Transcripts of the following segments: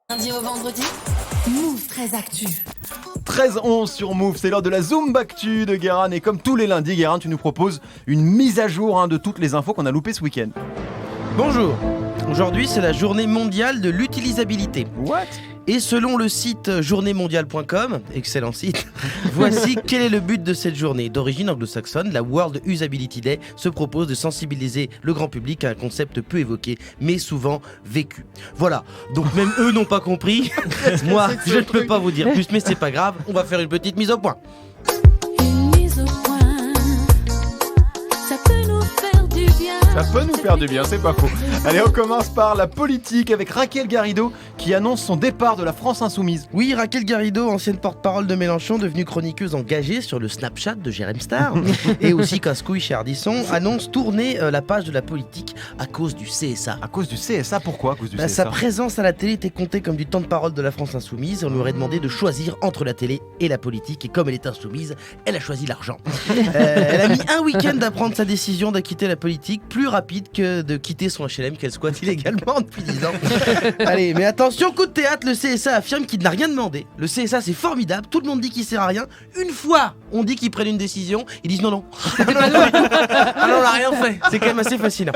Lundi au vendredi, Move 13 Actu. 13-11 sur Move, c'est l'heure de la Zoombactu de Guérin. Et comme tous les lundis, Guérin, tu nous proposes une mise à jour de toutes les infos qu'on a loupées ce week-end. Bonjour, aujourd'hui c'est la journée mondiale de l'utilisabilité. What ? Et selon le site journéemondiale.com, excellent site, voici quel est le but de cette journée. D'origine anglo-saxonne, la World Usability Day se propose de sensibiliser le grand public à un concept peu évoqué, mais souvent vécu. Voilà, donc même eux n'ont pas compris. Moi, je ne peux pas vous dire plus, mais c'est pas grave, on va faire une petite mise au point. Une mise au point, ça peut nous faire du bien. Ça peut nous faire du bien, c'est pas faux. Allez, on commence par la politique avec Raquel Garrido qui annonce son départ de la France Insoumise. Oui, Raquel Garrido, ancienne porte-parole de Mélenchon, devenue chroniqueuse engagée sur le Snapchat de Jérém Star, et aussi casse-couille chez Ardisson, annonce tourner la page de la politique à cause du CSA. À cause du CSA, pourquoi à cause du CSA? Sa présence à la télé était comptée comme du temps de parole de la France Insoumise. On lui aurait demandé de choisir entre la télé et la politique, et comme elle est insoumise, elle a choisi l'argent. Elle a mis un week-end à prendre sa décision de quitter la politique, plus rapide que de quitter son HLM qu'elle squatte illégalement depuis 10 ans. Allez, mais attention, coup de théâtre, le CSA affirme qu'il n'a rien demandé. Le CSA, c'est formidable, tout le monde dit qu'il sert à rien. Une fois, on dit qu'ils prennent une décision, ils disent non. Alors on n'a rien fait. C'est quand même assez fascinant.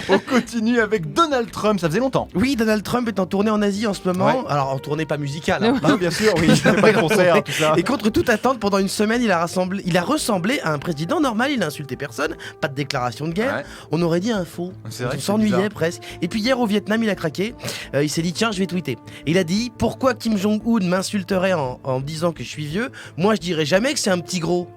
On continue avec Donald Trump, ça faisait longtemps. Oui, Donald Trump est en tournée en Asie en ce moment. Ouais. Alors en tournée pas musicale. Hein. Ah, bien sûr, oui, c'est pas de concert, tout ça. Et contre toute attente, pendant une semaine, il a ressemblé à un président normal. Il a insulté personne, pas de déclaration de guerre. Ouais. On aurait dit un faux. C'est vrai On que c'est s'ennuyait bizarre. presque. Et puis hier au Vietnam, il a craqué. Il s'est dit tiens, je vais tweeter. Et il a dit pourquoi Kim Jong-un m'insulterait en me disant que je suis vieux. Moi, je dirais jamais que c'est un petit gros.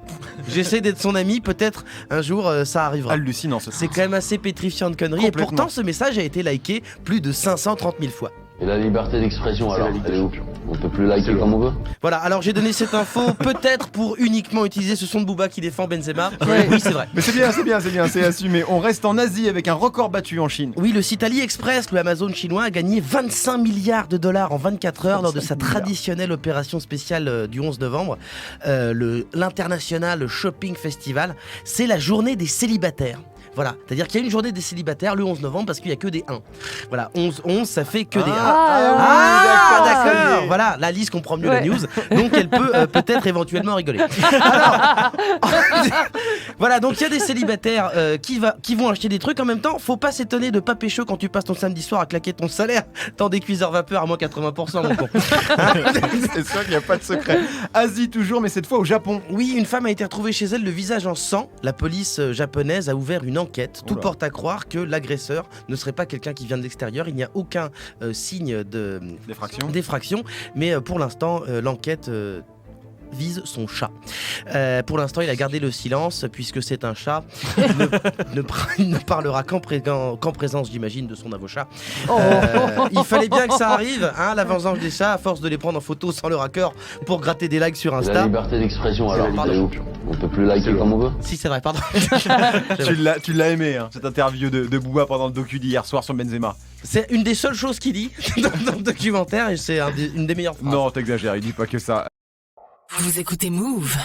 J'essaie d'être son ami. Peut-être un jour ça arrivera. Hallucinant ce C'est quand même assez pétrifiant de conneries. Et Complètement. pourtant, ce message a été liké plus de 530 000 fois. Et la liberté d'expression, alors, elle est où? On peut plus liker comme on veut? Voilà, alors j'ai donné cette info peut-être pour uniquement utiliser ce son de Booba qui défend Benzema. Oui, c'est vrai. Mais c'est bien, c'est assumé. On reste en Asie avec un record battu en Chine. Oui, le site AliExpress, le Amazon chinois, a gagné 25 milliards de dollars en 24 heures lors de sa traditionnelle opération spéciale du 11 novembre. L'International Shopping Festival, c'est la journée des célibataires. Voilà, c'est-à-dire qu'il y a une journée des célibataires le 11 novembre parce qu'il n'y a que des 1. Voilà, 11, ça fait que des 1. D'accord. Voilà, la liste comprend mieux la news, donc elle peut peut-être éventuellement rigoler. Alors, voilà, donc il y a des célibataires qui vont acheter des trucs en même temps. Faut pas s'étonner de pas pécho quand tu passes ton samedi soir à claquer ton salaire dans des cuiseurs vapeur à moins 80%, mon con. C'est sûr qu'il n'y a pas de secret. Asie toujours, mais cette fois au Japon. Oui, une femme a été retrouvée chez elle, le visage en sang. La police japonaise a ouvert une enquête. Tout Oula. porte à croire que l'agresseur ne serait pas quelqu'un qui vient de l'extérieur. Il n'y a aucun signe d'effraction, mais pour l'instant, l'enquête vise son chat. Pour l'instant, il a gardé le silence puisque c'est un chat. Il ne parlera qu'en présence, j'imagine, de son avocat. Il fallait bien que ça arrive, hein, la vengeance des chats, à force de les prendre en photo sans leur accord pour gratter des likes sur Et la Insta. liberté d'expression, alors, Pardon. elle est où? On peut plus liker comme on veut? Si, c'est vrai, pardon. Tu l'as aimé, hein, cette interview de Booba pendant le docu d'hier soir sur Benzema. C'est une des seules choses qu'il dit dans le documentaire et c'est une des meilleures phrases. Non, t'exagères, il dit pas que ça. Vous écoutez Move.